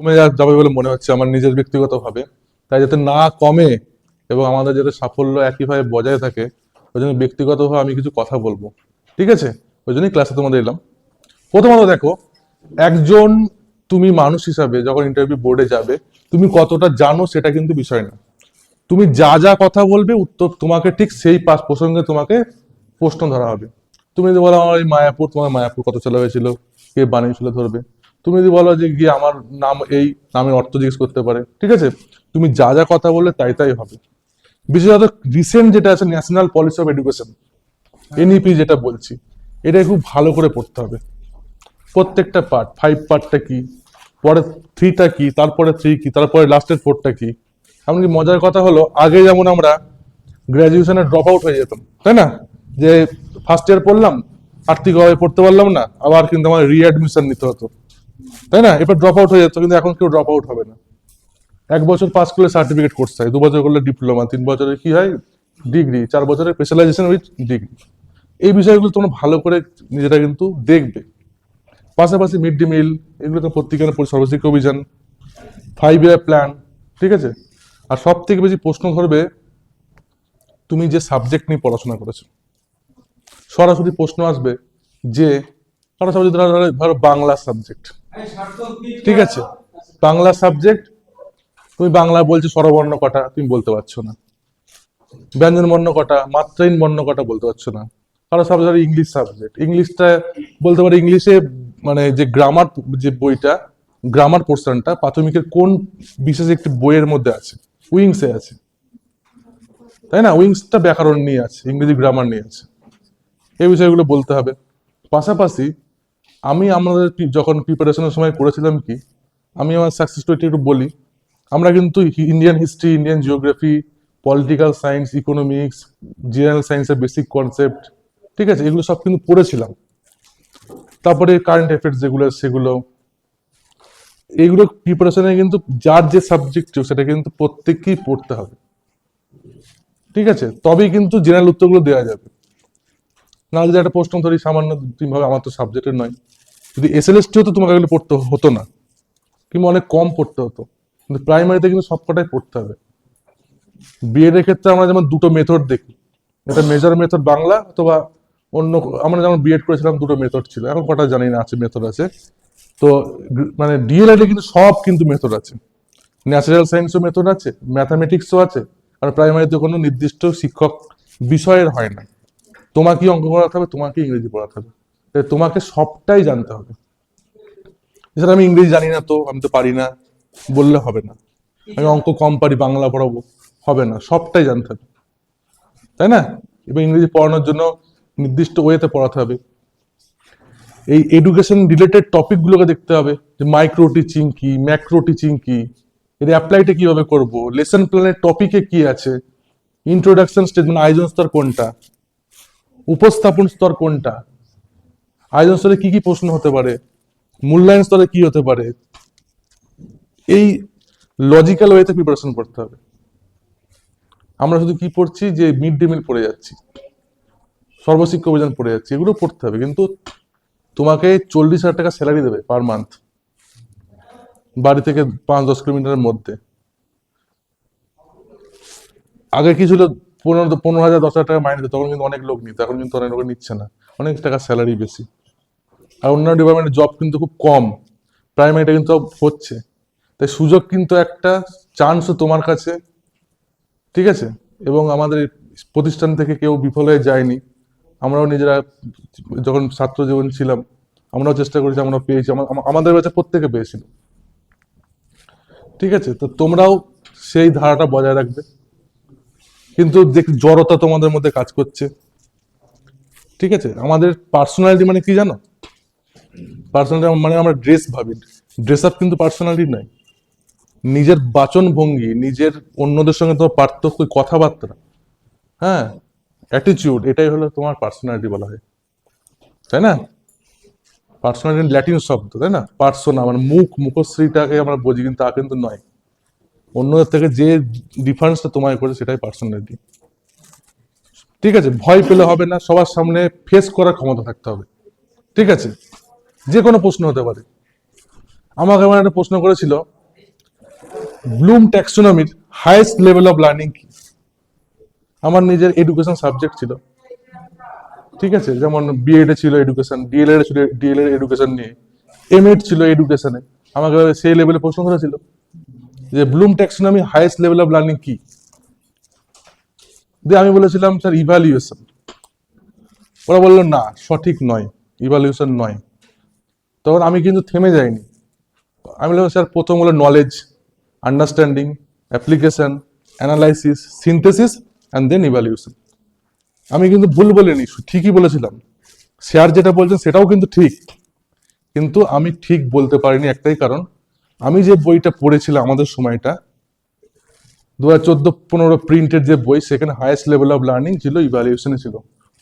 কমে যাবে বলে মনে হচ্ছে আমার নিজের ব্যক্তিগতভাবে। তাই যাতে না কমে এবং আমাদের যাতে সাফল্য একইভাবে বজায় থাকে, ওই জন্য ব্যক্তিগতভাবে আমি কিছু কথা বলবো। ঠিক আছে? ওই জন্যই ক্লাসে তোমাদের এলাম। প্রথমত দেখো, একজন তুমি মানুষ হিসাবে যখন ইন্টারভিউ বোর্ডে যাবে, তুমি কতটা জানো সেটা কিন্তু বিষয় না। তুমি যা যা কথা বলবে উত্তর তোমাকে ঠিক সেই প্রসঙ্গে তোমাকে প্রশ্ন ধরা হবে। তুমি যদি বলো আমার এই মায়াপুর, তোমার মায়াপুর কত সালে হয়েছিল, কে বানিয়েছিল ধরবে। তুমি যদি বলো যে গিয়ে আমার নাম, এই নামের অর্থ জিজ্ঞেস করতে পারে। ঠিক আছে? তুমি যা যা কথা বললে তাই তাই হবে। বিশেষত রিসেন্ট যেটা আছে national policy of education, NEP যেটা বলছি, এটা খুব ভালো করে পড়তে হবে। প্রত্যেকটা পার্ট, 5 পার্টটা কি, পরে 3টা কি, তারপরে 3 কি, তারপরে লাস্টের 4টা কি। এমনকি মজার কথা হলো, আগে যেমন আমরা গ্রাজুয়েশনে ড্রপ আউট হয়ে যেতাম, তাই না? যে ফার্স্ট ইয়ার পড়লাম, আর্থিকভাবে পড়তে পারলাম না, আবার কিন্তু আমার রিঅ্যাডমিশন নিতে হতো, তাই না? এবার ড্রপ আউট হয়ে যেত, কিন্তু এখন কেউ ড্রপ আউট হবে না। 1 বছর পাস করলে সার্টিফিকেট কোর্স হয়, 2 বছর করলে ডিপ্লোমা, 3 বছরে কি হয়, ডিগ্রি, 4 বছরের স্পেশালাইজেশন উইথ ডিগ্রি। এই বিষয়গুলো তোমরা ভালো করে নিজেরা কিন্তু দেখবে। পাশাপাশি মিড ডে মিল, এগুলো তো প্রত্যেকের সর্বশিক্ষা অভিযান, 5 ইয়ার প্ল্যান। ঠিক আছে? আর সব থেকে বেশি প্রশ্ন ধরবে তুমি যে সাবজেক্ট নিয়ে পড়াশোনা করেছো। সরাসরি প্রশ্ন আসবে যে কারো সাবজেক্ট, ধরো বাংলা সাবজেক্ট, ঠিক আছে? বাংলা সাবজেক্ট, তুমি বাংলা বলছো স্বরবর্ণ কটা, তুমি বলতে পারছো না। ব্যঞ্জন বর্ণ কটা, মাত্রাহীন বর্ণ কটা বলতে পারছো না। কারো সাবজেক্ট ইংলিশ সাবজেক্ট, ইংলিশটা বলতে পারে ইংলিশে, মানে যে গ্রামার, যে বইটা গ্রামার পোর্শনটা প্রাথমিকের কোন বিশেষ একটি বইয়ের মধ্যে আছে, উইংসে আছে, তাই না? উইংসটা ব্যাকরণ নিয়ে আছে, ইংরেজি গ্রামার নিয়ে আছে। এই বিষয়গুলো বলতে হবে। পাশাপাশি আমি আমাদের যখন প্রিপারেশনের সময় করেছিলাম কি, আমি আমার সাকসেস স্টোরিটা একটু বলি। আমরা কিন্তু Indian history, Indian geography, political science, economics, general সায়েন্সের বেসিক কনসেপ্ট, ঠিক আছে, এগুলো সব কিন্তু পড়েছিলাম। তারপরে কারেন্ট অ্যাফেয়ার্স যেগুলো, সেগুলো, এইগুলো প্রিপারেশনে কিন্তু যার যে সাবজেক্ট সেটা কিন্তু প্রত্যেককেই পড়তে হবে। ঠিক আছে? তবেই কিন্তু জেনারেল উত্তরগুলো দেওয়া যাবে। না যদি একটা প্রশ্ন ধরি সামান্য 2-3 ভাবে, আমার তো সাবজেক্টের নয়, যদি এসএলএসটি হতো তোমাকে এগুলো পড়তে হতো না, কিংবা অনেক কম পড়তে হতো। কিন্তু প্রাইমারিতে কিন্তু সবকটাই পড়তে হবে। বিএড এর ক্ষেত্রে আমরা যেমন দুটো মেথড দেখি, এটা মেজর মেথড বাংলা, অথবা অন্য, আমরা যেমন বিএড করেছিলাম 2টো মেথড ছিল, এখন কটা জানি না আছে মেথড আছে। তো মানে ডিএলএড এ কিন্তু সব কিন্তু মেথড আছে, ন্যাচারাল সায়েন্সও মেথড আছে, ম্যাথামেটিক্সও আছে। আর প্রাইমারিতে কোনো নির্দিষ্ট শিক্ষক বিষয়ের হয় না, তোমাকে অঙ্ক পড়াতে হবে, তোমাকে ইংরেজি পড়াতে হবে, তাই তোমাকে সবটাই জানতে হবে। এছাড়া আমি ইংরেজি জানি না, তো আমি তো পারি না বললে হবে না। আমি অঙ্ক কম পারি, বাংলা পড়াবো, হবে না, সবটাই জানতে হবে, তাই না? এবার ইংরেজি পড়ানোর জন্য নির্দিষ্ট ওয়েতে পড়াতে হবে। এই এডুকেশন রিলেটেড টপিক গুলোকে দেখতে হবে, যে মাইক্রো টিচিং কি, ম্যাক্রো টিচিং কি, এর অ্যাপ্লাইটা কিভাবে করব, লেসন প্ল্যানের টপিকে কি আছে, ইন্ট্রোডাকশন স্টেজমেন্ট, আয়োজন স্তর কোনটা, উপস্থাপন স্তর কোনটা, আয়োজন স্তরে কি কি প্রশ্ন হতে পারে, মূল্যায়ন স্তরে কি হতে পারে। এই লজিক্যাল ওয়েতে প্রিপারেশন করতে হবে। আমরা শুধু কি পড়ছি, যে মিড ডে মিল পড়ে যাচ্ছি, সর্বশিক্ষা অভিযান পড়ে যাচ্ছি, এগুলো পড়তে হবে। কিন্তু তোমাকে 40,000 টাকা স্যালারি দেবে পার মান্থ, বাড়ি থেকে 5-10 কিলোমিটারের মধ্যে। আগে কি ছিল, 15,000 10,000 টাকা মাইনে দিত, তখন কিন্তু অনেক লোক নিত, এখন কিন্তু অনেক লোক নিচ্ছে না, অনেক টাকা স্যালারি বেশি। আর অন্যান্য ডিপার্টমেন্টের জব কিন্তু খুব কম, প্রাইমারিটা কিন্তু হচ্ছে। তাই সুযোগ কিন্তু একটা, চান্সও তোমার কাছে। ঠিক আছে? এবং আমাদের প্রতিষ্ঠান থেকে কেউ বিফল হয়ে যায়নি, আমরাও নিজেরা যখন ছাত্র জীবন ছিলাম আমরাও চেষ্টা করেছি, আমরা পেয়েছি, আমাদের ব্যাচে প্রত্যেকে পেয়েছিল। ঠিক আছে? তো তোমরাও সেই ধারাটা বজায় রাখবে। কিন্তু দেখ, জড়তা তোমাদের মধ্যে কাজ করছে। ঠিক আছে? আমাদের পার্সোনালিটি মানে কি জানো? পার্সোনালিটি মানে আমরা ড্রেস ভাবি, ড্রেস আপ কিন্তু পার্সোনালিটি নয়। নিজের বাচন ভঙ্গি, নিজের অন্যদের সঙ্গে তোমার পার্থক্য, কথাবার্তা, হ্যাঁ, অ্যাটিটিউড, এটাই হলো তোমার পার্সোনালিটি বলা হয়, তাই না? পার্সোনালিটি ল্যাটিন শব্দ, তাই না? পার্সোনা মানে মুখ, মুখশ্রীটাকে আমরা বুঝি, কিন্তু তা কিন্তু নয়। অন্যদের থেকে যে ডিফারেন্সটা তোমায় করে, সেটাই পার্সোনালিটি। ঠিক আছে? ভয় পেলে হবে না, সবার সামনে ফেস করার ক্ষমতা থাকতে হবে। ঠিক আছে? যে কোনো প্রশ্ন হতে পারে। আমাকে এমন একটা প্রশ্ন করেছিল, ব্লুম ট্যাক্সোনমির হাইয়েস্ট লেভেল অফ লার্নিং কি? আমার নিজের এডুকেশন সাবজেক্ট ছিল, ঠিক আছে, যেমন বিএড এ ছিল এডুকেশন, ডিএলএড ছিল ডিএলএড এডুকেশন নিয়ে, এমএড ছিল এডুকেশনে। আমাকে সেই লেভেলে প্রশ্ন করেছিল যে Bloom taxonomy highest level of learning কি? দিয়ে আমি বলেছিলাম স্যার ইভ্যালুয়েশন। ওরা বললো না, সঠিক নয়, ইভ্যালুয়েশন নয়। তখন আমি কিন্তু থেমে যাইনি। আমি বললাম স্যার প্রথম হলো knowledge, understanding, application, analysis, synthesis and then evaluation. আমি কিন্তু ভুল বলিনি, ঠিকই বলেছিলাম। স্যার যেটা বলছেন সেটাও কিন্তু ঠিক, কিন্তু আমি ঠিক বলতে পারিনি একটাই কারণ, আমি যে বইটা পড়েছিলাম আমাদের সময়টা 2014-15 প্রিন্টেড যে বই, সেখানে হাইয়েস্ট লেভেল অফ লার্নিং ছিল ইভ্যালুয়েশনে ছিল।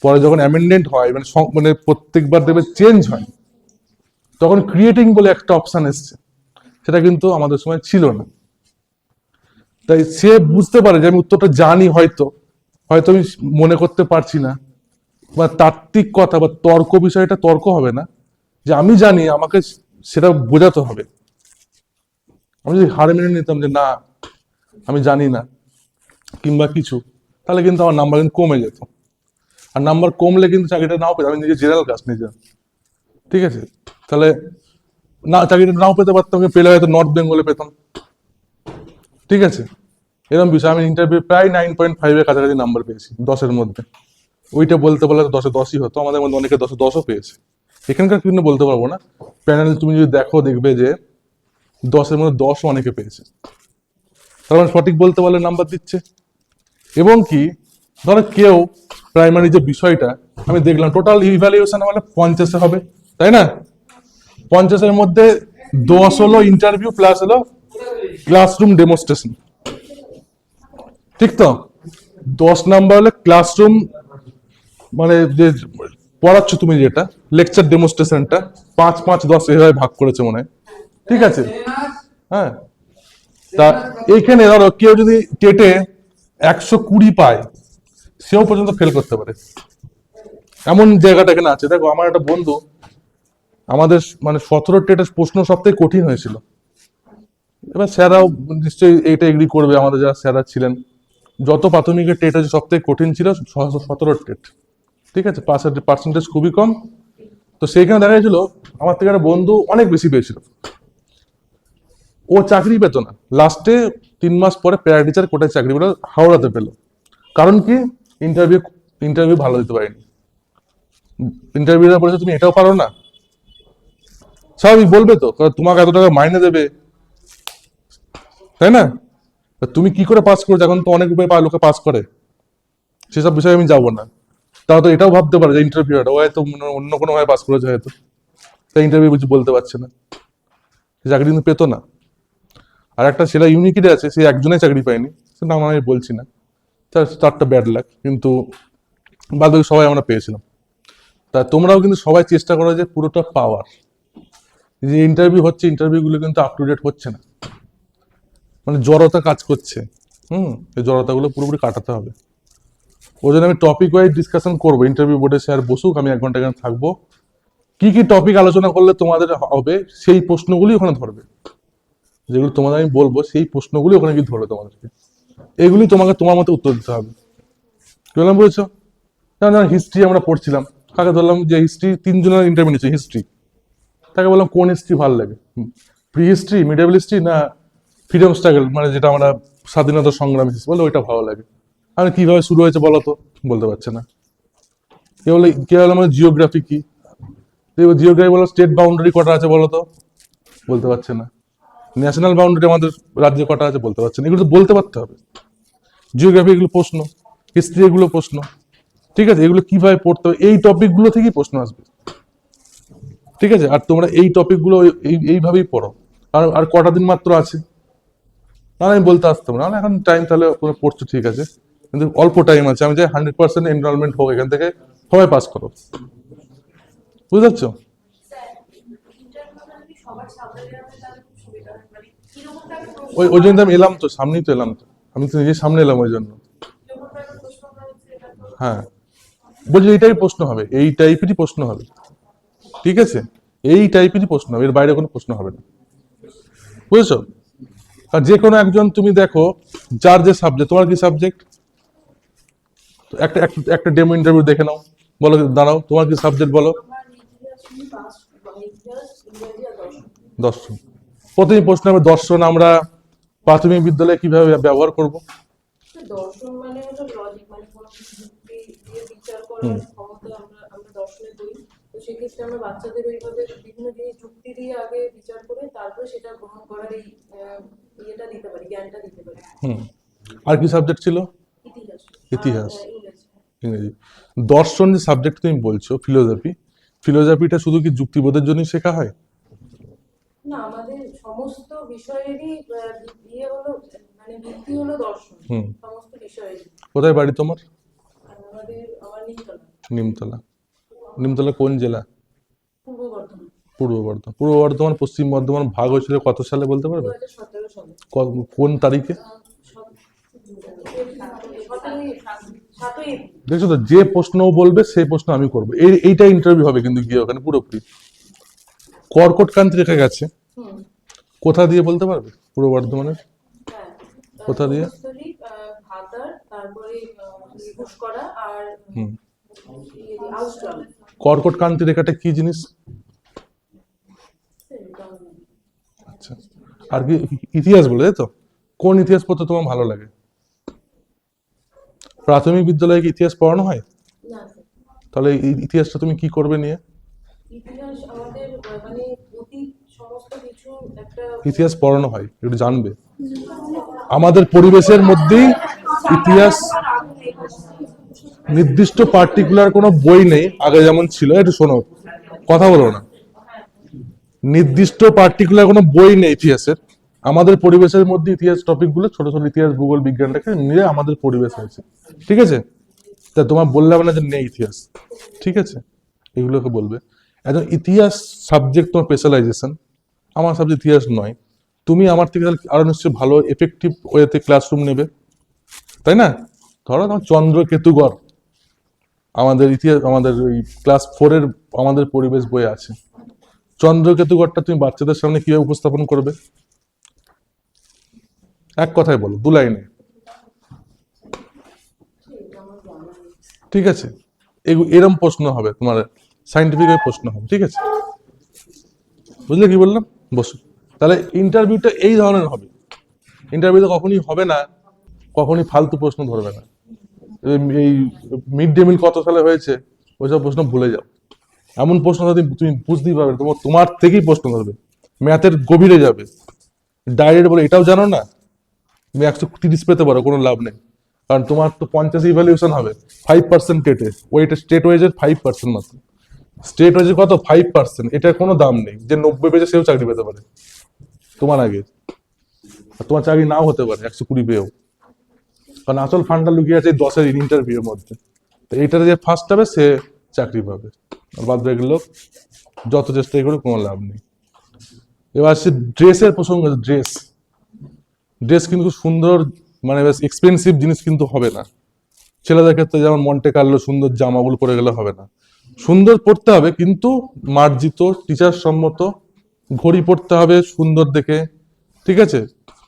পরে যখন অ্যামেন্ডমেন্ট হয়, মানে প্রত্যেকবার দেবে চেঞ্জ হয়, তখন ক্রিয়েটিং বলে একটা অপশন এসছে, সেটা কিন্তু আমাদের সময় ছিল না। তাই সে বুঝতে পারে যে আমি উত্তরটা জানি, হয়তো হয়তো আমি মনে করতে পারছি না, বা তাত্ত্বিক কথা বা তর্ক, বিষয়টা তর্ক হবে না, যে আমি জানি, আমাকে সেটা বোঝাতে হবে। আমি যদি হার মেনে নিতাম যে না আমি জানি না কিংবা কিছু, তাহলে কিন্তু আমার নাম্বার কিন্তু কমে যেত। আর নাম্বার কমলে কিন্তু চাকরিটা নাও পেতাম, আমি নিজে জেনারেল কাস্ট নিজে, ঠিক আছে, তাহলে না চাকরিটা নাও পেতে পারতাম, পেলে হয়তো নর্থ বেঙ্গলে পেতাম, ঠিক আছে। এরকম বিষয়, আমি ইন্টারভিউ প্রায় 9.5-এর কাছাকাছি নাম্বার পেয়েছি 10-এর মধ্যে। ওইটা বলতে পারলে 10-এ 10ই হতো, আমাদের মধ্যে অনেকে 10-এ 10ও পেয়েছে। এখানকার কিন্তু বলতে পারবো না, প্যানেল তুমি যদি দেখো দেখবে যে 10-এর মধ্যে 10ও অনেকে পেয়েছে। তার মানে সঠিক বলতে পারলে নাম্বার দিচ্ছে। এবং কি, ধরো কেউ প্রাইমারি যে বিষয়টা আমি দেখলাম, টোটাল ইভ্যালুয়েশন হলে 50-এ হবে, তাই না? 50-এর মধ্যে 10 হলো ইন্টারভিউ প্লাস হলো ক্লাসরুম ডেমনস্ট্রেশন, ঠিক তো? 10 নাম্বার হলে ক্লাসরুম, মানে যে পড়াচ্ছ তুমি যেটা লেকচার ডেমনস্ট্রেশনটা, 5, 5, 10 এভাবে ভাগ করেছে মনে হয়, ঠিক আছে। হ্যাঁ, তা এইখানে ধরো কেউ যদি টেটে 120 পায়, সেও পর্যন্ত ফেল করতে পারে, এমন জায়গাটা এখানে আছে। দেখো আমার একটা বন্ধু, আমাদের মানে 17 টেটের প্রশ্ন সব থেকে কঠিন হয়েছিল। এবার স্যাররাও নিশ্চয়ই এইটা এগ্রি করবে, আমাদের যারা স্যাররা ছিলেন, যত প্রাথমিকের টেট আছে সব থেকে কঠিন ছিল 17 টেট, ঠিক আছে, পাসের পার্সেন্টেজ খুবই কম। তো সেইখানে দেখা গেছিল আমার থেকে একটা বন্ধু অনেক বেশি পেয়েছিল, ও চাকরি পেত না, লাস্টে 3 মাস পরে প্যারা টিচার কোটায় চাকরি পেল, হাওড়াতে পেল। কারণ কি, ইন্টারভিউ ইন্টারভিউ ভালো দিতে পারিনি। ইন্টারভিউটা বলেছে তুমি এটাও পারো না, স্বাভাবিক বলবে তো, কারণ তোমাকে এত টাকা মাইনে দেবে, তাই না? তুমি কি করে পাস করেছো, এখন তো অনেক উপায় লোকে পাস করে, সেসব বিষয়ে আমি যাবো না। তারা তো এটাও ভাবতে পারে যে ইন্টারভিউটা ও হয়তো অন্য কোনো ভাবে পাস করেছে হয়তো, তাই ইন্টারভিউ কিছু বলতে পারছে না, চাকরি কিন্তু পেতো না। আর একটা ছেলে ইউনিকিটে আছে, সে একজনের চাকরি পায়নি, সে নাম আমি বলছি না, তারটা ব্যাড লাক, কিন্তু বাদ বাকি সবাই আমরা পেয়েছিলাম। তা তোমরাও কিন্তু সবাই চেষ্টা করো যে পুরোটা পাওয়ার। যে ইন্টারভিউ হচ্ছে, ইন্টারভিউগুলো কিন্তু আপ টু ডেট হচ্ছে না, মানে জড়তা কাজ করছে। এই জড়তাগুলো পুরোপুরি কাটাতে হবে। ওই জন্য আমি টপিক ওয়াইজ ডিসকাশন করবো, ইন্টারভিউ বোর্ডে স্যার বসুক, আমি 1 ঘন্টা এখানে থাকবো, কি কি টপিক আলোচনা করলে তোমাদের হবে সেই প্রশ্নগুলি ওখানে ধরবে, যেগুলো তোমাদের আমি বলবো সেই প্রশ্নগুলি ওখানে কি ধরবে তোমাদেরকে, এগুলি তোমাকে তোমার মতো উত্তর দিতে হবে। কি বললাম বুঝেছো? যেমন হিস্ট্রি আমরা পড়ছিলাম, কাকে ধরলাম যে হিস্ট্রি 3 জনের ইন্টারভিউ নিচ্ছে হিস্ট্রি, তাকে বললাম কোন হিস্ট্রি ভালো লাগে, প্রি হিস্ট্রি, মিডেবল হিস্ট্রি না ফ্রিডম স্ট্রাগল, মানে যেটা আমরা স্বাধীনতা সংগ্রামী হিস্ট্রি, বলে ওইটা ভালো লাগে। আমি কিভাবে শুরু হয়েছে বলো তো, বলতে পারছে না। কে বলে আমাদের জিওগ্রাফি কি, জিওগ্রাফি বলো স্টেট বাউন্ডারি কটা আছে বলো তো, বলতে পারছে না। ন্যাশনাল বাউন্ডারি আমাদের রাজ্যে কটা আছে, বলতে পারছে না। এগুলো তো বলতে পারতে হবে। জিওগ্রাফি এগুলো প্রশ্ন, হিস্ট্রি এগুলো প্রশ্ন, ঠিক আছে, এগুলো কিভাবে পড়তে হবে, এই টপিক গুলো থেকেই প্রশ্ন আসবে, ঠিক আছে। আর তোমরা এই টপিক গুলো এইভাবেই পড়ো। আর কটা দিন মাত্র আছে, তাহলে আমি বলতে আসতাম না, এখন টাইম তাহলে পড়ছো ঠিক আছে, কিন্তু অল্প টাইম আছে, আমি চাই 100% এনরোলমেন্ট হোক, এখান থেকে সবাই পাস করো, বুঝতে পারছো? ওই জন্য আমি এলাম তো, সামনেই তো এলাম তো, আমি তো নিজের সামনে এলাম ওই জন্য। হ্যাঁ, বলছি এইটাই প্রশ্ন হবে, এই টাইপেরই প্রশ্ন হবে, ঠিক আছে, এই টাইপেরই প্রশ্ন হবে, এর বাইরে কোনো প্রশ্ন হবে না। বুঝেছো? আর যে কোনো একজন তুমি দেখো, যার যে সাবজেক্ট, তোমার কি সাবজেক্ট, একটা একটা একটা ডেমো ইন্টারভিউ দেখে নাও, বলো, দাঁড়াও তোমার কি সাবজেক্ট বলো। আমার ইতিহাস, ইতিহাস, ইংরেজি আর দর্শন। দর্শন। প্রথমে প্রশ্ন হবে, দর্শন আমরা প্রাথমিক বিদ্যালয়ে কিভাবে ব্যবহার করব? তো দর্শন মানে হলো লজিক, মানে কোনো কিছু যুক্তি দিয়ে বিচার হুম করার ক্ষমতা আমরা আমরা দর্শনে করি। তো সেক্ষেত্রে আমরা বাচ্চাদের ওইভাবে বিভিন্ন জিনিস যুক্তি দিয়ে আগে বিচার করে তারপরে সেটা গ্রহণ করার এই ইয়েটা দিতে পারি, জ্ঞানটা দিতে পারি। হুম। আর কি সাবজেক্ট ছিল? ইতিহাস ইতিহাস, আর ইংরেজি। ইংরেজি। দর্শন যে সাবজেক্ট তুমি বলছো, ফিলোসফি, ফিলোসফিটা শুধু কি যুক্তিবোধের জন্যই শেখা হয়? না, আমাদের সমস্ত বিষয়েরই ইয়ে হলো, মানে ভিত্তি হলো দর্শন, হুম। সমস্ত বিষয়েরই। কোথায় বাড়ি তোমার? আমার নিমতলা, নিমতলা। নিমতলা কোন জেলা? পূর্ব বর্ধমান। পূর্ব বর্ধমান। পূর্ব বর্ধমান পশ্চিম বর্ধমান ভাগ হয়েছিল কত সালে বলতে পারবে? 2017 সালে। কোন তারিখে? দেখছো তো, যে প্রশ্ন বলবে সেই প্রশ্ন আমি করবো, এইটা ইন্টারভিউ হবে কিন্তু গিয়ে ওখানে পুরোপুরি। কর্কট ক্রান্তি রেখে গেছে কোথা দিয়ে বলতে পারবে পূর্ব বর্ধমানের? কোথা দিয়ে? ভাতার, তারপরে ঘুষকরা আর হুম। আউস্ট্রাল। কর্কট ক্রান্তি রেখাটা কি জিনিস? আচ্ছা। আর কি ইতিহাস বলে, তাই তো? কোন ইতিহাস পড়তে তোমার ভালো লাগে? প্রাথমিক বিদ্যালয়ে কি ইতিহাস পড়ানো হয়? না, তাহলে এই ইতিহাসটা তুমি কি করবে নিয়ে? ইতিহাস আমাদের মানে অতীত সমস্ত কিছু একটা। ইতিহাস পড়ানো হয়, একটু জানবে। আমাদের পরিবেশের মধ্যেই ইতিহাস, নির্দিষ্ট পার্টিকুলার কোনো বই নেই আগে যেমন ছিল, একটু শোনো, কথা বলো না। নির্দিষ্ট পার্টিকুলার কোনো বই নেই ইতিহাসের। আমাদের পরিবেশের মধ্যে ইতিহাস টপিকগুলো, ছোট ছোট ইতিহাস, ভূগোল, বিজ্ঞানটাকে নিয়ে আমাদের পরিবেশ হয়েছে, ঠিক আছে? তা তোমার বললে হবে না যে নেই ইতিহাস, ঠিক আছে? এগুলোকে বলবে। একজন ইতিহাস সাবজেক্ট তোমার স্পেশালাইজেশন, আমার সাবজেক্ট ইতিহাস নয়। তুমি আমার থেকে আরো নিশ্চয়ই ভালো এফেক্টিভ ওয়েতে ক্লাসরুম নেবে, তাই না? ধরো তোমার চন্দ্র কেতুগড়, আমাদের ইতিহাস, আমাদের ওই ক্লাস 4-এর আমাদের পরিবেশ বই আছে। চন্দ্রকেতুগড়টা তুমি বাচ্চাদের সামনে কিভাবে উপস্থাপন করবে? এক কথায় বলো, 2 লাইনে। ঠিক আছে? এরম প্রশ্ন হবে তোমার, সাইন্টিফিক প্রশ্ন হবে, ঠিক আছে? বুঝলে কি বললাম? বসো। তাহলে ইন্টারভিউটা এই ধরনের হবে। ইন্টারভিউতে কখনই হবে না, কখনই ফালতু প্রশ্ন ধরবে না। এই মিড ডে মিল কত সালে হয়েছে ওইসব প্রশ্ন ভুলে যাও। এমন প্রশ্ন যদি তুমি বুঝতেই পারবে, তোমার থেকেই প্রশ্ন ধরবে, ম্যাথের গভীরে যাবে। ডাইরেক্ট বলে এটাও জানো না, তুমি 130 পেতে পারো, কোনো লাভ নেই। কারণ তোমার তো 50 ইভ্যালুয়েশন হবে, 5% কেটে, ওইটা স্টেট ওয়াইজের 5% মাত্র। স্টেট ওয়াইজের কত? 5%। এটার কোনো দাম নেই, যে 90 পেয়েছে সেও চাকরি পেতে পারে তোমার আগে, আর তোমার চাকরি নাও হতে পারে 120 পেয়েও। কারণ আসল ফান্ডটা লুকিয়ে আছে 10-এর ইন্টারভিউর মধ্যে। তো এইটাতে যে ফার্স্ট হবে সে চাকরি পাবে, আর বাদ বাকি লোক যত চেষ্টাই করে কোনো লাভ নেই। এবার আসছে ড্রেসের প্রসঙ্গ। ড্রেস, ড্রেস কিন্তু সুন্দর, মানে বেশ এক্সপেন্সিভ জিনিস কিন্তু হবে না। ছেলেদের ক্ষেত্রে যেমন মন্টে কার্লো সুন্দর জামাগুলো পরে গেলে হবে না, সুন্দর পড়তে হবে কিন্তু মার্জিত, টিচার সম্মত। ঘড়ি পড়তে হবে সুন্দর দেখে, ঠিক আছে?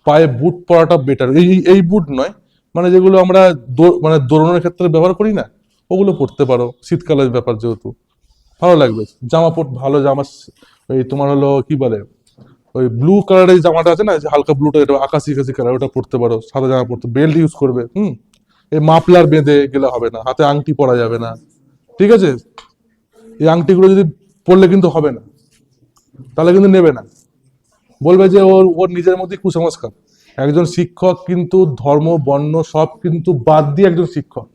পায়ে বুট পরাটা বেটার, এই এই বুট নয়, মানে যেগুলো আমরা মানে দৌড়ানোর ক্ষেত্রে ব্যবহার করি না, ওগুলো পড়তে পারো, শীতকালের ব্যাপার যেহেতু ভালো লাগবে। জামা ভালো জামা, ওই তোমার হলো কি বলে, ওই ব্লু কালারের জামাটা আছে না, যে হালকা ব্লুটা, এটা আকাশি আকাশি কালার, ওটা পড়তে পারো। সাদা জামা পড়তে, বেল্ট ইউজ করবে। এই মাফলার বেঁধে গেলে হবে না, হাতে আংটি পরা যাবে না, ঠিক আছে? এই আংটিগুলো যদি পড়লে কিন্তু হবে না, তাহলে কিন্তু নেবে না, বলবে যে ওর ওর নিজের মধ্যে কুসংস্কার। একজন শিক্ষক কিন্তু ধর্ম বর্ণ সব কিন্তু বাদ দিয়ে একজন শিক্ষক।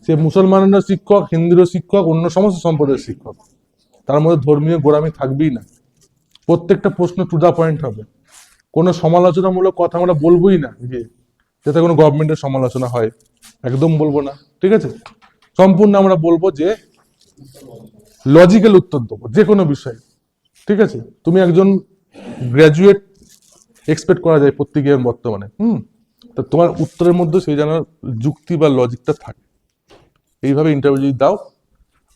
সে মুসলমানেরও শিক্ষক, হিন্দুরও শিক্ষক, অন্য সমস্ত সম্প্রদায়ের শিক্ষক। তার মধ্যে ধর্মীয় গোড়ামি থাকবেই না। প্রত্যেকটা প্রশ্ন টু দা পয়েন্ট হবে। কোনো সমালোচনামূলক কথা আমরা বলবোই না, যে যাতে কোনো গভর্নমেন্টের সমালোচনা হয়, একদম বলবো না, ঠিক আছে? সম্পূর্ণ আমরা বলবো যে লজিক্যাল উত্তর দেবো যে কোনো বিষয়ে, ঠিক আছে? তুমি একজন গ্র্যাজুয়েট এক্সপেক্ট করা যায় প্রত্যেকে বর্তমানে, তা তোমার উত্তরের মধ্যে সেই যেন যুক্তি বা লজিকটা থাকে। এইভাবে ইন্টারভিউ যদি দাও,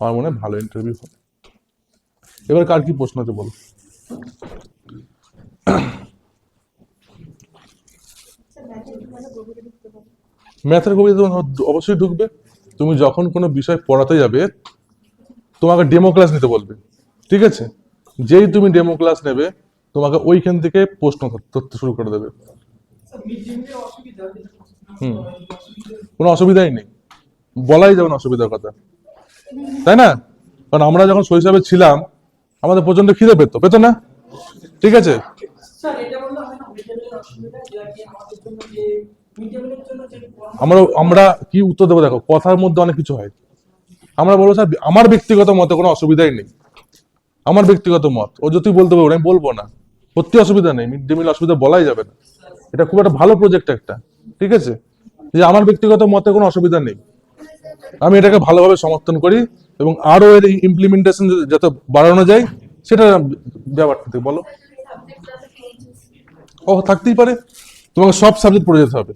আমার মনে হয় ভালো ইন্টারভিউ হবে। এবার কার কি প্রশ্ন আছে বলো। ম্যাথের গভীরে তোমার অবশ্যই ঢুকবে। তুমি যখন কোনো বিষয় পড়াতে যাবে তোমাকে ডেমো ক্লাস নিতে বলবে, ঠিক আছে? যেই তুমি ডেমো ক্লাস নেবে তোমাকে ওইখান থেকে প্রশ্ন ধরতে শুরু করে দেবে। হুম, কোনো অসুবিধাই নেই, বলাই যাবে না অসুবিধার কথা, তাই না? কারণ আমরা যখন শৈশবে ছিলাম আমাদের প্রচন্ড খিদে পেতো, পেতো না? ঠিক আছে, স্যার এটা বললে হয় না মিড ডে মিলের অসুবিধা যে আমাদের জন্য যে মিড ডে মিলের জন্য যে আমরা কি উত্তর দেবো? দেখো, কথার মধ্যে অনেক কিছু হয়। আমরা বলবো স্যার আমার ব্যক্তিগত মতে কোনো অসুবিধাই নেই, আমার ব্যক্তিগত মত, ও যদি বলতে পারবে আমি বলবো না, সত্যি অসুবিধা নেই, মিড ডে মিল অসুবিধা বলাই যাবে না। এটা খুব একটা ভালো প্রজেক্ট একটা, ঠিক আছে? যে আমার ব্যক্তিগত মতে কোনো অসুবিধা নেই, আমি এটাকে ভালোভাবে সমর্থন করি এবং আরো এর ইমপ্লিমেন্টেশন যত বাড়ানো যায় সেটা ব্যাপারটা থেকে বলো। ও থাকতেই পারে, তোমাকে সব সাবজেক্ট পড়ে যেতে হবে,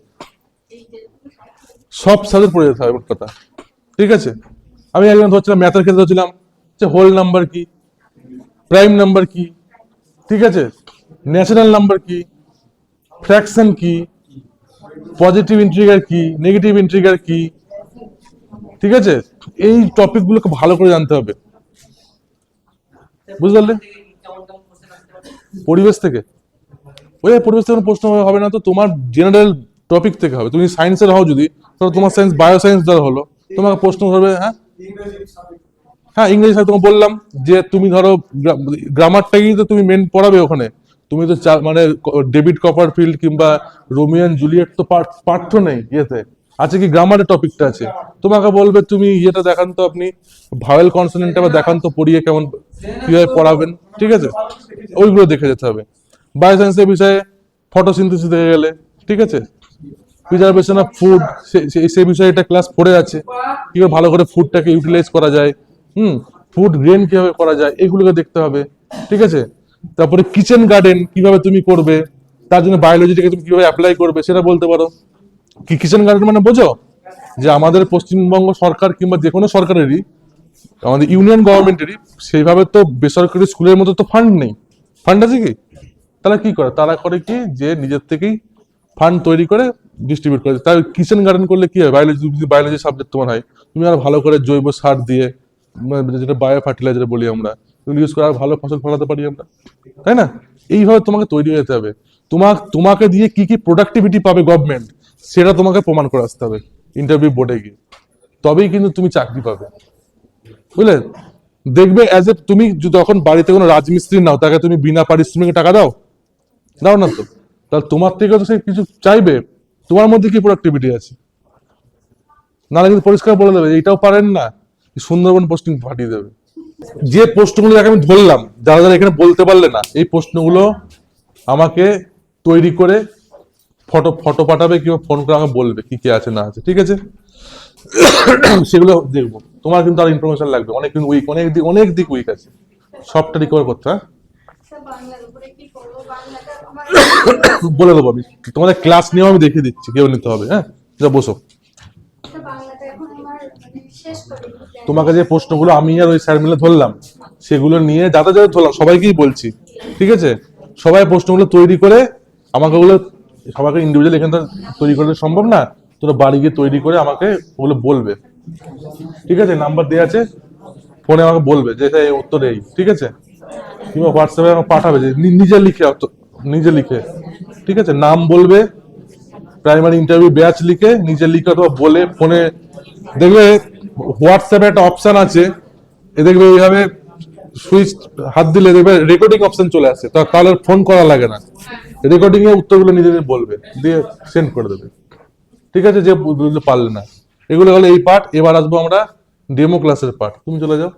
সব সাবজেক্ট পড়ে যেতে হবে, মোট কথা, ঠিক আছে? আমি একজন ধরছিলাম ম্যাথের ক্ষেত্রে ধরছিলাম যে হোল নাম্বার কি, প্রাইম নাম্বার কি, ঠিক আছে, ন্যাচারাল নাম্বার কি, ফ্র্যাকশন কি, পজিটিভ ইন্টিগ্রার কি, নেগেটিভ ইন্টিগ্রার কি, ঠিক আছে? এই টপিকগুলোকে ভালো করে জানতে হবে, বুঝতে পারলে? পরিবেশ থেকে, ওই পরিবেশ থেকে কোনো প্রশ্ন হবে না তো, তোমার জেনারেল টপিক থেকে হবে। তুমি সায়েন্সের হও যদি, তাহলে তোমার সায়েন্স বায়ো সায়েন্স দ্বারা হলো, তোমাকে প্রশ্ন ধরবে। হ্যাঁ হ্যাঁ, ইংরেজি স্যার তোমাকে বললাম যে তুমি ধরো গ্রামারটাকেই তো তুমি মেন পড়াবে ওখানে, তুমি তো মানে ডেভিড কপারফিল্ড কিংবা রোমিও জুলিয়েট তো পাঠ্য নেই ইয়েতে, আছে কি গ্রামারের টপিকটা আছে, তোমাকে বলবে তুমি ইয়েটা দেখান তো, আপনি ভাওয়েল কনসোনেন্টটা বা দেখান তো, পড়িয়ে কেমন কিভাবে পড়াবেন, ঠিক আছে? ওইগুলো দেখে যেতে হবে। বায়োসায়েন্সের বিষয়ে ফটোসিনথেসিস দেখে গেলে, ঠিক আছে, প্রিজার্ভেশন অফ ফুড, সেই বিষয়ে এটা ক্লাস 4 আছে, কিভাবে ভালো করে ফুডটাকে ইউটিলাইজ করা যায়, ফুড গ্রেন কিভাবে করা যায়, এগুলোকে দেখতে হবে, ঠিক আছে? তারপরে কিচেন গার্ডেন কিভাবে তুমি করবে, তার জন্য বায়োলজিটাকে তুমি কিভাবে অ্যাপ্লাই করবে সেটা বলতে পারো। কি কিচেন গার্ডেন মানে বোঝো? যে আমাদের পশ্চিমবঙ্গ সরকার কিংবা যে কোনো সরকারেরই, আমাদের ইউনিয়ন গভর্নমেন্টেরই সেইভাবে তো বেসরকারি স্কুলের মতো তো ফান্ড নেই। ফান্ড আছে কি? তারা কি করে? তারা করে কি যে নিজের থেকেই ফান্ড তৈরি করে ডিস্ট্রিবিউট করে। তাই কিচেন গার্ডেন করলে কি হয়, বায়োলজি সাবজেক্ট তোমার হয়, তুমি আর ভালো করে জৈব সার দিয়ে, যেটা বায়ো ফার্টিলাইজার বলি আমরা, এগুলো ইউজ করে আর ভালো ফসল ফলাতে পারি আমরা, তাই না? এইভাবে তোমাকে তৈরি হয়ে যেতে হবে। তোমাকে দিয়ে কি কি প্রোডাক্টিভিটি পাবে গভর্নমেন্ট, সেটা তোমাকে প্রমাণ করে আসতে হবে ইন্টারভিউ বোর্ডে গিয়ে, তবেই কিন্তু তুমি চাকরি পাবে, বুঝলে? দেখবে অ্যাজ এ তুমি যখন বাড়িতে কোনো রাজমিস্ত্রি নাও, তাকে তুমি বিনা পারিশ্রমিকে টাকা দাও? দাও না তো। তাহলে তোমার থেকে তো সে কিছু চাইবে, তোমার মধ্যে কি প্রোডাক্টিভিটি আছে, নাহলে কিন্তু পরিষ্কার বলে দেবে এইটাও পারেন না, সুন্দরবন পোস্টিং পাঠিয়ে দেবে। যে প্রশ্নগুলো আমি ধরলাম, যারা যারা এখানে বলতে পারলে না, এই প্রশ্নগুলো আমাকে তৈরি করে ফটো পাঠাবে কিংবা ফোন করে আমাকে বলবে কি কি আছে না আছে, ঠিক আছে? সেগুলো দেখবো। তোমার কিন্তু আর ইনফরমেশন লাগবে, অনেক কিন্তু উইক, অনেক দিক উইক আছে, সবটা রিকভার করতে। হ্যাঁ, বলে দেবো আমি, তোমাদের ক্লাস নিয়েও আমি দেখিয়ে দিচ্ছি, কেউ নিতে হবে। হ্যাঁ, যা বসো। তোমাকে যে প্রশ্নগুলো আমি আর ওই স্যার মিলে ধরলাম, সেগুলো নিয়ে যাতে যাতে ধরলাম সবাইকেই বলছি, ঠিক আছে? সবাই প্রশ্নগুলো তৈরি করে আমাকে ওগুলো, সবাইকে ইন্ডিভিজুয়াল এখানে তৈরি করতে সম্ভব না, তোরা বাড়ি গিয়ে তৈরি করে আমাকে ওগুলো বলবে, ঠিক আছে? নাম্বার দেওয়া আছে, ফোনে আমাকে বলবে যে এই উত্তর এই, ঠিক আছে? কিংবা হোয়াটসঅ্যাপে আমাকে পাঠাবে যে নিজে লিখে, ঠিক আছে? নাম বলবে, প্রাইমারি ইন্টারভিউ ব্যাচ লিখে নিজে লিখে অথবা বলে ফোনে, দেখবে হোয়াটসঅ্যাপে একটা অপশন আছে, এ দেখবে এইভাবে সুইচ হাত দিলে দেখবে রেকর্ডিং অপশন চলে আসে, তাহলে ফোন করা লাগে না, রেকর্ডিং এ উত্তরগুলো নিজে বলবে, দিয়ে সেন্ড করে দেবে, ঠিক আছে? যে বুঝতে পারলে না, এগুলো হলো এই পার্ট। এবার আসবো আমরা ডেমো ক্লাসের পার্ট। তুমি চলে যাও।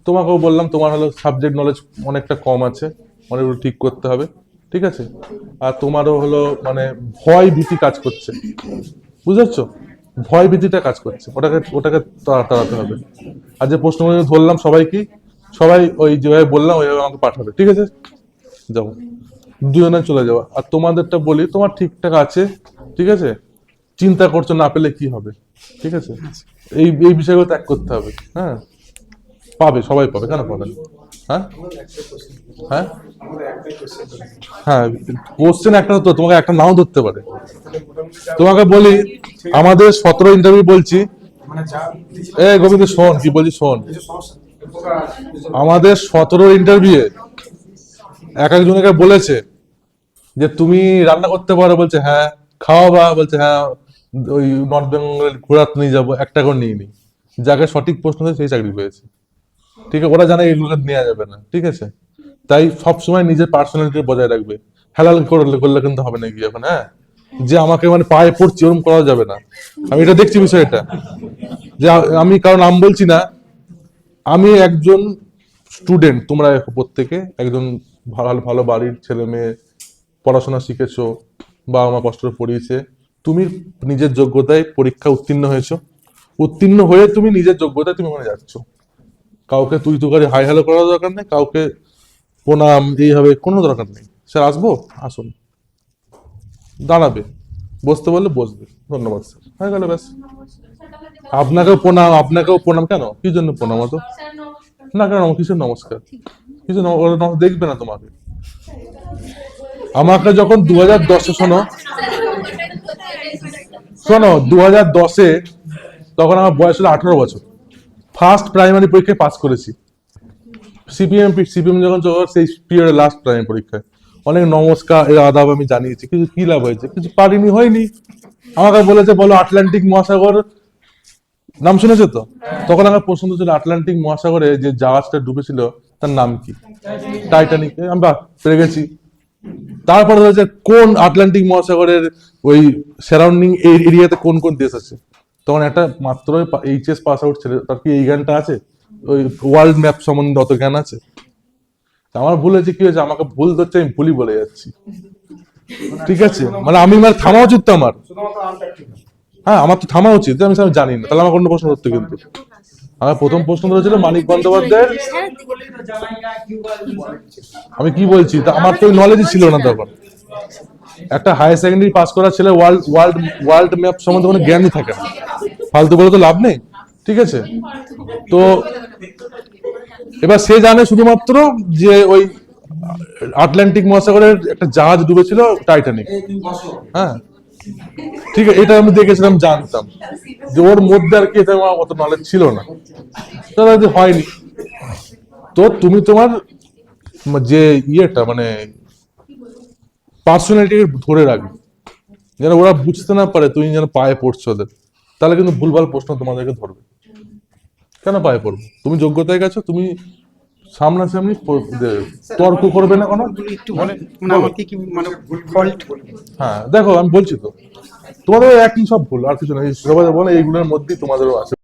তোমাকেও বললাম তোমার হলো সাবজেক্ট নলেজ অনেকটা কম আছে, অনেকগুলো ঠিক করতে হবে, ঠিক আছে? আর তোমারও হলো মানে ভয় ভীতি কাজ করছে, বুঝতে পারছো? ভয় ভীতিটা কাজ করছে, ওটাকে তাড়াতে হবে। আর যে প্রশ্নগুলো ধরলাম সবাই ওই যেভাবে বললাম ওইভাবে আমাকে পাঠাবে, ঠিক আছে? যাও, দুজনে চলে যাওয়া। আর তোমাদেরটা বলি, তোমার ঠিকঠাক আছে, ঠিক আছে? চিন্তা করছো না পেলে কি হবে, ঠিক আছে? এই বিষয়গুলো ত্যাগ করতে হবে। হ্যাঁ, পাবে, সবাই পাবে, কেন পাবে না? হ্যাঁ হ্যাঁ হ্যাঁ, কোশ্চেন একটা তো তোমাকে একটা নাও ধরতে পারে। তোমাকে বলি আমাদের 17 ইন্টারভিউ বলছি, গোবিন্দ শোন কি বলছি শোন, আমাদের 17 ইন্টারভিউ এক একজনকে বলেছে যে তুমি রান্না করতে পারো, বলছে হ্যাঁ। খাওয়াবা, বলছে হ্যাঁ। ওই নর্থ বেঙ্গল ঘোরাতে নিয়ে যাবো, একটা করে নিয়ে নি। যাকে সঠিক প্রশ্ন দেয় সেই চাকরি পেয়েছে। ঠিক আছে, ওরা জানে এগুলো নেওয়া যাবে না, ঠিক আছে। তাই সবসময় নিজের পার্সোনালিটি বজায় রাখবে। হেলাল করলে করলে কিন্তু হবে না কি এখন, হ্যাঁ। যে আমাকে মানে পায়ে পড়ছি ওরকম করা যাবে না। আমি এটা দেখছি বিষয়টা, যে আমি কারো নাম বলছি না, আমি একজন স্টুডেন্ট, তোমরা প্রত্যেকে একজন ভালো ভালো বাড়ির ছেলে মেয়ে, পড়াশোনা শিখেছো, বাবা মা কষ্ট করে পড়িয়েছে, তুমি নিজের যোগ্যতায় পরীক্ষা উত্তীর্ণ হয়েছো, উত্তীর্ণ হয়ে তুমি নিজের যোগ্যতায় তুমি ওখানে যাচ্ছ। কাউকে তুই তুকারি হাই হ্যালো করার দরকার নেই, কাউকে প্রণাম এইভাবে কোনো দরকার নেই। স্যার আসবো, আসুন, দাঁড়াবে, বসতে বললে বসবে, ধন্যবাদ স্যার, হয়ে গেল ব্যাস। আপনাকেও প্রণাম কেন, কি জন্য প্রণাম হতো না কেন, কিসের নমস্কার, কিছু দেখবে না তোমাকে। আমাকে যখন 2010-এ শোনো 2010-এ, তখন আমার বয়স হলো 18 বছর, ফার্স্ট প্রাইমারি পরীক্ষায় পাস করেছি। সিপিএম যখন সেই পিরিয়ডে লাস্ট প্রাইমারি পরীক্ষায় অনেক নমস্কার এর আদাব আমি জানিয়েছি, কিছু কি লাভ হয়েছে, কিছু পারিনি, হয়নি। আমাকে বলেছে বলো আটলান্টিক মহাসাগর, নাম শুনেছো তো? তখন আমার প্রশ্ন ছিল আটলান্টিক মহাসাগরে যে জাহাজটা ডুবেছিল তার নাম কি, টাইটানিক। আমি পেরে গেছি। তারপরে হচ্ছে কোন আটলান্টিক মহাসাগরের ওই সারাউন্ডিং এরিয়াতে কোন কোন দেশ আছে। তখন একটা মাত্র এইচএস পাস আউট ছেলে, তার কি এই জ্ঞানটা আছে? ওই ওয়ার্ল্ড ম্যাপ সম্বন্ধে অত জ্ঞান আছে? আমার ভুল হয়েছে, কি হয়েছে, আমাকে ভুল ধরছে, আমি ভুলই বলে যাচ্ছি, ঠিক আছে। মানে আমি থামা উচিত তো আমার, হ্যাঁ আমার তো থামা উচিত, আমি জানি না, তাহলে আমার কোনো প্রশ্ন ধরতো। কিন্তু আমার প্রথম প্রশ্ন ধরেছিল মানিক বন্দ্যোপাধ্যায়ের, আমি কি বলছি তা আমার তো নলেজই ছিল না তখন। একটা হায়ার সেকেন্ডারি পাস করা ছেলে ওয়ার্ল্ড ম্যাপ সম্বন্ধে কোনো জ্ঞানই থাকে না, ফালতু বলে তো লাভ নেই, ঠিক আছে। তো এবার সে জানে শুধুমাত্র যে ওই আটলান্টিক মহাসাগরের একটা জাহাজ ডুবেছিল, টাইটানিক, হ্যাঁ ঠিক আছে, এটা আমি দেখেছিলাম, জানতাম যে ওর মধ্যে আর কি এটা আমার অত নলেজ ছিল না, তাহলে হয়নি। তো তুমি তোমার যে ইয়েটা মানে পার্সোনালিটি ধরে রাখবে, যেন ওরা বুঝতে না পারে তুমি যেন পায়ে পড়ছো ওদের, তাহলে কিন্তু ভুলভাল প্রশ্ন তোমাদেরকে ধরবে। কেন পায়ে পড়বো? তুমি যোগ্যতায় গেছো, তুমি সামনাসামনি তর্ক করবে না কোনো। একটু বলেন মানে আমার কি মানে ফল্ট? হ্যাঁ দেখো আমি বলছি তো, তোমাদের একই সব ভুল, আর কিছু নেই। সবাই বলে এইগুলোর মধ্যেই তোমাদেরও আছে।